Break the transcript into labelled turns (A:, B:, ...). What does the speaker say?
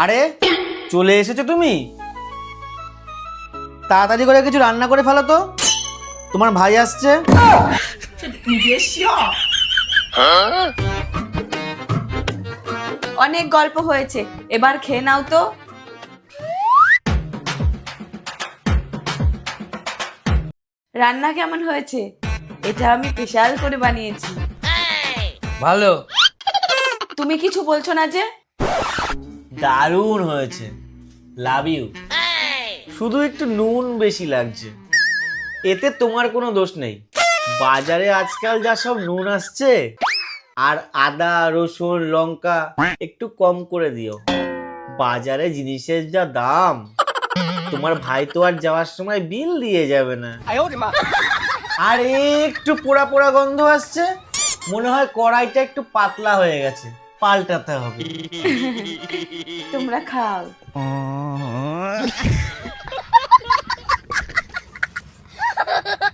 A: আরে চলে এসেছো তুমি? তাড়াতাড়ি করে কিছু রান্না করে ফেলো তো, তোমার ভাই আসছে।
B: অনেক গল্প হয়েছে, এবার খেয়ে নাও তো। রান্না কেমন হয়েছে? এটা আমি স্পেশাল করে বানিয়েছি।
A: ভালো।
B: তুমি কিছু বলছো না যে?
A: দারুণ হয়েছে, লাভ ইউ। শুধু একটু নুন বেশি লাগছে, এতে তোমার কোনো দোষ নেই। বাজারে আজকাল যা সব নুন আসছে, আর আদা রসুন লঙ্কা একটু কম করে দিও। বাজারে জিনিসের যা দাম, তোমার ভাই তো আর যাওয়ার সময় বিল দিয়ে যাবে না। আর একটু পোড়া পোড়া গন্ধ আসছে, মনে হয় কড়াইটা একটু পাতলা হয়ে গেছে, পাল্টাতে হবে।
B: তোমরা খাও।